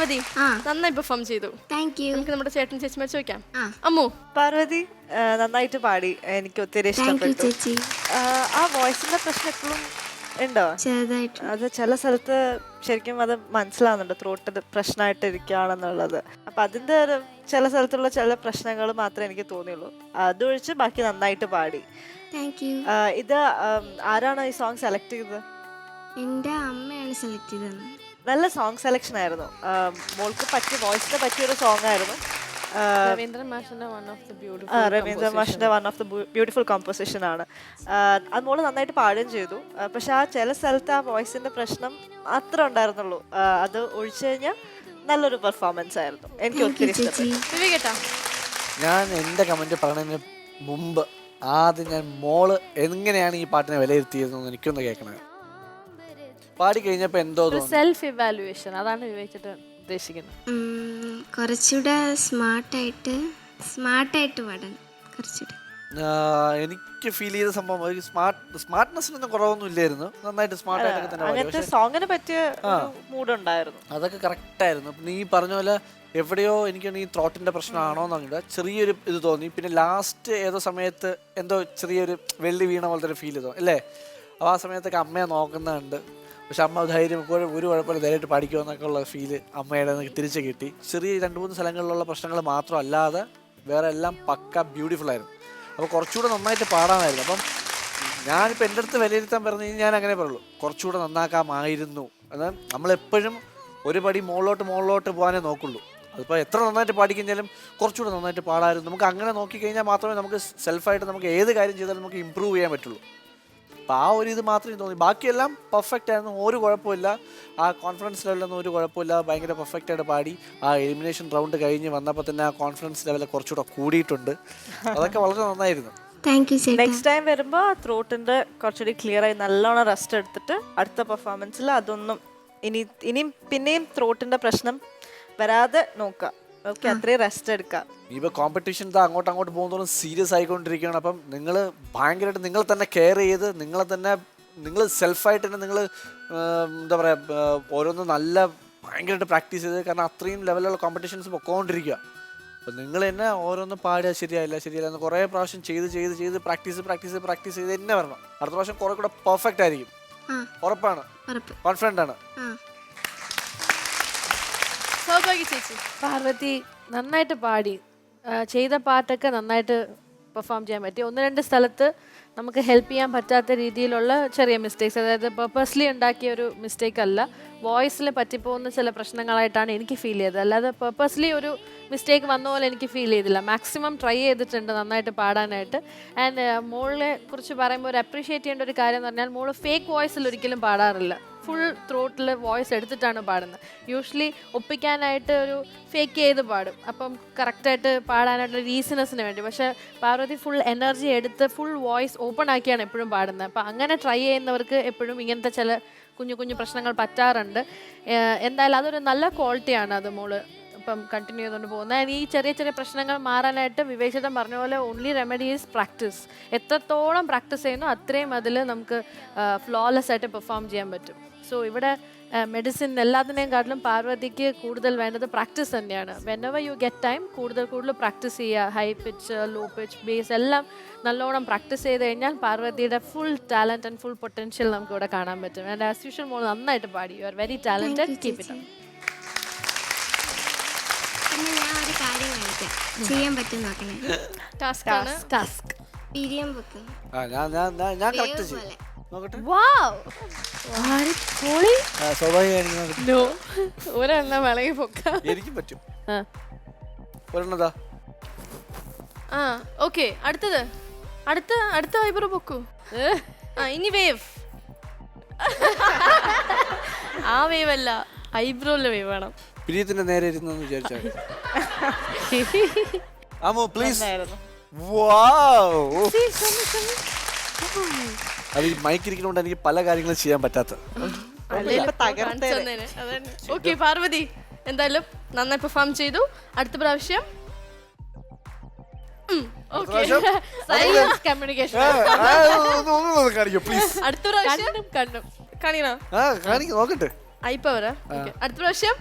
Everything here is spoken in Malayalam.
പാർവതി നന്നായി പെർഫോം ചെയ്തു. Thank you. നമുക്ക് നമ്മുടെ ചേട്ടൻ ചേച്ചിമാർ ചോദിക്കാം. അമ്മു. പാർവതി നന്നായിട്ട് പാടി, എനിക്ക് ഒത്തിരി ഇഷ്ടപ്പെട്ടു. ചേച്ചി ആ വോയിസിന്റെ പ്രശ്നം എപ്പോഴും ഉണ്ടോ? ചെറുതായിട്ട് അത് ചില സ്ഥലത്ത് ശരിക്കും അത് മനസ്സിലാവുന്നുണ്ട്, ത്രോട്ട് പ്രശ്നമായിട്ട് ഇരിക്കുകയാണെന്നുള്ളത്. അപ്പൊ അതിന്റെ ചില സ്ഥലത്തുള്ള ചില പ്രശ്നങ്ങൾ മാത്രമേ എനിക്ക് തോന്നിയുള്ളൂ. അതൊഴിച്ച് ബാക്കി നന്നായിട്ട് പാടി. Thank you. ഇത് ആരാണ് ഈ സോങ് സെലക്ട് ചെയ്തത്? എൻ്റെ അമ്മയാണ് സെലക്ട് ചെയ്തത്. നല്ല സോങ് സെലക്ഷൻ ആയിരുന്നു. മോൾക്ക് പറ്റിയ വോയിസിന് പറ്റിയൊരു സോങ് ആയിരുന്നു. രവീന്ദ്രൻ മാഷിന്റെ one of the beautiful composition ആണ്. അത് മോള് നന്നായിട്ട് പാടുകയും ചെയ്തു. പക്ഷെ ആ ചില സ്ഥലത്ത് ആ വോയിസിന്റെ പ്രശ്നം അത്ര ഉണ്ടായിരുന്നുള്ളൂ. അത് ഒഴിച്ചു കഴിഞ്ഞാൽ നല്ലൊരു പെർഫോമൻസ് ആയിരുന്നു. എനിക്ക് ഒത്തിരി ഇഷ്ടപ്പെട്ടു. ഞാൻ എൻ്റെ കമന്റ് പറയുന്നതിന് മുമ്പ് ആദ്യം ഞാൻ മോള് എങ്ങനെയാണ് ഈ പാട്ടിനെ വിലയിരുത്തിയതെന്ന് എനിക്കൊന്ന് കേൾക്കണേ. പാടി കഴിഞ്ഞപ്പോ എന്തോ സെൽഫ് ഇവാലുവേഷൻ, അതാണ് വിവേചിട്ട് ഉദ്ദേശിക്കുന്നത്. കുറച്ചുകൂടെ സ്മാർട്ടായിട്ട് പാടാൻ കുറച്ചുകൂടെ എനിക്ക് ഫീൽ ചെയ്ത സംഭവം ഒരു സ്മാർട്ട്നെസ്സിനൊന്നും കുറവൊന്നും ഇല്ലായിരുന്നു. നന്നായിട്ട് സ്മാർട്ടായിട്ടൊക്കെ തന്നെ സോങ്ങിന് പറ്റിയ മൂഡ് ഉണ്ടായിരുന്നു. അതൊക്കെ കറക്റ്റായിരുന്നു. നീ പറഞ്ഞ പോലെ എവിടെയോ എനിക്ക് ഈ ത്രോട്ടിന്റെ പ്രശ്നമാണോ എന്നറിഞ്ഞിട്ട് ചെറിയൊരു ഇത് തോന്നി. പിന്നെ ലാസ്റ്റ് ഏതോ സമയത്ത് എന്തോ ചെറിയൊരു വെള്ളി വീണ പോലത്തെ ഒരു ഫീൽ തോന്നി അല്ലേ? അപ്പോൾ ആ സമയത്തൊക്കെ അമ്മയെ നോക്കുന്നുണ്ട്. പക്ഷെ അമ്മ ധൈര്യം ഒരു കുഴപ്പമില്ല, ധൈര്യമായിട്ട് പഠിക്കുമെന്നൊക്കെ ഉള്ള ഫീല് അമ്മയുടെ തിരിച്ച് കിട്ടി. ചെറിയ 2-3 സ്ഥലങ്ങളിലുള്ള പ്രശ്നങ്ങൾ മാത്രമല്ലാതെ വേറെ എല്ലാം പക്ക ബ്യൂട്ടിഫുൾ ആയിരുന്നു. അപ്പോൾ കുറച്ചുകൂടെ നന്നായിട്ട് പാടാമായിരുന്നു. അപ്പം ഞാനിപ്പോൾ എൻ്റെ അടുത്ത് വിലയിരുത്താൻ പറഞ്ഞു കഴിഞ്ഞാൽ ഞാൻ അങ്ങനെ പറയുള്ളൂ, കുറച്ചുകൂടെ നന്നാക്കാമായിരുന്നു. എന്നാൽ നമ്മളെപ്പോഴും ഒരു പടി മുകളിലോട്ട് പോകാനേ നോക്കുള്ളൂ. അതിപ്പോൾ എത്ര നന്നായിട്ട് പാടിക്കഴിഞ്ഞാലും കുറച്ചുകൂടെ നന്നായിട്ട് പാടാമായിരുന്നു. നമുക്ക് അങ്ങനെ നോക്കിക്കഴിഞ്ഞാൽ മാത്രമേ നമുക്ക് സെൽഫായിട്ട് നമുക്ക് ഏത് കാര്യം ചെയ്താലും നമുക്ക് ഇമ്പ്രൂവ് ചെയ്യാൻ പറ്റുള്ളൂ. അപ്പോൾ ആ ഒരു ഇത് മാത്രമേ തോന്നി. ബാക്കിയെല്ലാം പെർഫെക്റ്റ് ആയിരുന്നു, ഒരു കുഴപ്പമില്ല. ആ കോൺഫിഡൻസ് ലെവലൊന്നും ഒരു കുഴപ്പമില്ല, ഭയങ്കര പെർഫെക്റ്റായിട്ട് പാടി. ആ എലിമിനേഷൻ റൗണ്ട് കഴിഞ്ഞ് വന്നപ്പോൾ തന്നെ ആ കോൺഫിഡൻസ് ലെവൽ കുറച്ചുകൂടെ കൂടിയിട്ടുണ്ട്. അതൊക്കെ വളരെ നന്നായിരുന്നു. നെക്സ്റ്റ് ടൈം വരുമ്പോൾ ത്രോട്ടിന്റെ കുറച്ചുകൂടി ക്ലിയർ ആയി നല്ലോണം റെസ്റ്റ് എടുത്തിട്ട് അടുത്ത പെർഫോമൻസിൽ അതൊന്നും ഇനിയും പിന്നെയും ത്രോട്ടിന്റെ പ്രശ്നം വരാതെ നോക്കാം. ഓക്കെ, അത്രയും റെസ്റ്റ് എടുക്കാം. ഇപ്പോൾ കോമ്പറ്റീഷൻ അങ്ങോട്ട് പോകുന്നതോറും സീരിയസ് ആയിക്കൊണ്ടിരിക്കുകയാണ്. അപ്പം നിങ്ങൾ ഭയങ്കരമായിട്ട് നിങ്ങൾ തന്നെ കെയർ ചെയ്ത് നിങ്ങൾ സെൽഫായിട്ട് തന്നെ നിങ്ങൾ എന്താ പറയുക ഓരോന്ന് നല്ല ഭയങ്കരമായിട്ട് പ്രാക്ടീസ് ചെയ്ത്, കാരണം അത്രയും ലെവലുള്ള കോമ്പറ്റീഷൻസ് പൊക്കോണ്ടിരിക്കുക. അപ്പം നിങ്ങൾ തന്നെ ഓരോന്ന് പാടുക ശരിയായില്ല എന്ന് കുറേ പ്രാവശ്യം ചെയ്ത് പ്രാക്ടീസ് ചെയ്ത് തന്നെ വരണം. അടുത്ത പ്രാവശ്യം കുറേ കൂടെ പെർഫെക്റ്റ് ആയിരിക്കും. ഉറപ്പാണ്, കോൺഫിഡൻ്റ് ആണ്. പാർവതി നന്നായിട്ട് പാടി, ചെയ്ത പാട്ടൊക്കെ നന്നായിട്ട് പെർഫോം ചെയ്യാൻ പറ്റി. 1-2 സ്ഥലത്ത് നമുക്ക് ഹെൽപ്പ് ചെയ്യാൻ പറ്റാത്ത രീതിയിലുള്ള ചെറിയ മിസ്റ്റേക്സ്, അതായത് പേർപ്പസ്ലി ഉണ്ടാക്കിയ ഒരു മിസ്റ്റേക്ക് അല്ല, വോയിസിൽ പറ്റിപ്പോകുന്ന ചില പ്രശ്നങ്ങളായിട്ടാണ് എനിക്ക് ഫീൽ ചെയ്തത്. അല്ലാതെ പേർപ്പസ്ലി ഒരു മിസ്റ്റേക്ക് വന്ന പോലെ എനിക്ക് ഫീൽ ചെയ്തില്ല. മാക്സിമം ട്രൈ ചെയ്തിട്ടുണ്ട് നന്നായിട്ട് പാടാനായിട്ട്. ആൻഡ് മോളിനെ കുറിച്ച് പറയുമ്പോൾ ഒരു അപ്രീഷിയേറ്റ് ചെയ്യേണ്ട ഒരു കാര്യം എന്ന് പറഞ്ഞാൽ, മോള് ഫേക്ക് വോയിസിൽ ഒരിക്കലും പാടാറില്ല. ഫുൾ ത്രോട്ടിൽ വോയിസ് എടുത്തിട്ടാണ് പാടുന്നത്. യൂഷ്വലി ഒപ്പിക്കാനായിട്ട് ഒരു ഫേക്ക് ചെയ്ത് പാടും, അപ്പം കറക്റ്റായിട്ട് പാടാനായിട്ടുള്ള റീസണസിന് വേണ്ടി. പക്ഷേ പാർവതി ഫുൾ എനർജി എടുത്ത് ഫുൾ വോയിസ് ഓപ്പൺ ആക്കിയാണ് എപ്പോഴും പാടുന്നത്. അപ്പം അങ്ങനെ ട്രൈ ചെയ്യുന്നവർക്ക് എപ്പോഴും ഇങ്ങനത്തെ ചില കുഞ്ഞു പ്രശ്നങ്ങൾ പറ്റാറുണ്ട്. എന്തായാലും അതൊരു നല്ല ക്വാളിറ്റിയാണ് അത് മോള് ഇപ്പം കണ്ടിന്യൂ ചെയ്തുകൊണ്ട് പോകുന്നത്. ഈ ചെറിയ പ്രശ്നങ്ങൾ മാറാനായിട്ട് വിവേചിതം പറഞ്ഞ പോലെ ഓൺലി റെമഡി ഈസ് പ്രാക്ടീസ്. എത്രത്തോളം പ്രാക്ടീസ് ചെയ്യുന്നു അത്രയും അതിൽ നമുക്ക് ഫ്ലോലെസ് ആയിട്ട് പെർഫോം ചെയ്യാൻ പറ്റും. സോ ഇവിടെ മെഡിസിൻ എല്ലാത്തിനെയും കാട്ടിലും പാർവതിക്ക് കൂടുതൽ വേണ്ടത് പ്രാക്ടീസ് തന്നെയാണ്. വെനെവർ യു ഗെറ്റ് ടൈം കൂടുതൽ പ്രാക്ടീസ് ചെയ്യുക. High pitch, low pitch, bass എല്ലാം നല്ലോണം പ്രാക്ടീസ് ചെയ്ത് കഴിഞ്ഞാൽ പാർവതിയുടെ full talent and full potential നമുക്ക് ഇവിടെ കാണാൻ പറ്റും. ആൻഡ് ആസ് യൂഷ്വൽ മോൾ നന്നായിട്ട് പാടി. You are very talented. Keep it up. ഞാൻ ഒരു കാര്യം കാണിക്കാം, ചെയ്യാൻ പറ്റും നോക്കണേ. ടാസ്ക് പിരിയം വെക്കും. ഞാൻ കറക്റ്റ് ചെയ്യും. നോക്കട്ടെ. ഒരെണ്ണം വിളകി പൊക്കാം. എനിക്കും പറ്റും. ഒരെണ്ണതാ. ഓക്കെ, അടുത്ത വൈബർ പൊക്കൂ. ഇനി വേവ്. ആ വേവ് അല്ല, ഐബ്രോയിലെ വേവ് വേണം. പ്രിയത്തിന്റെ നേരെ ഇരുന്നെന്ന് വിചാരിച്ചാൽ പ്ലീസ്. അത് ഈ മൈക്ക് ഇരിക്കുന്നതുകൊണ്ട് എനിക്ക് പല കാര്യങ്ങളും ചെയ്യാൻ പറ്റാത്തത്. ഓക്കെ പാർവതി എന്തായാലും നന്നായി പെർഫോം ചെയ്തു. അടുത്ത പ്രാവശ്യം കമ്മ്യൂണിക്കേഷൻ അടുത്ത പ്രാവശ്യം നോക്കട്ടെ. അടുത്ത പ്രാവശ്യം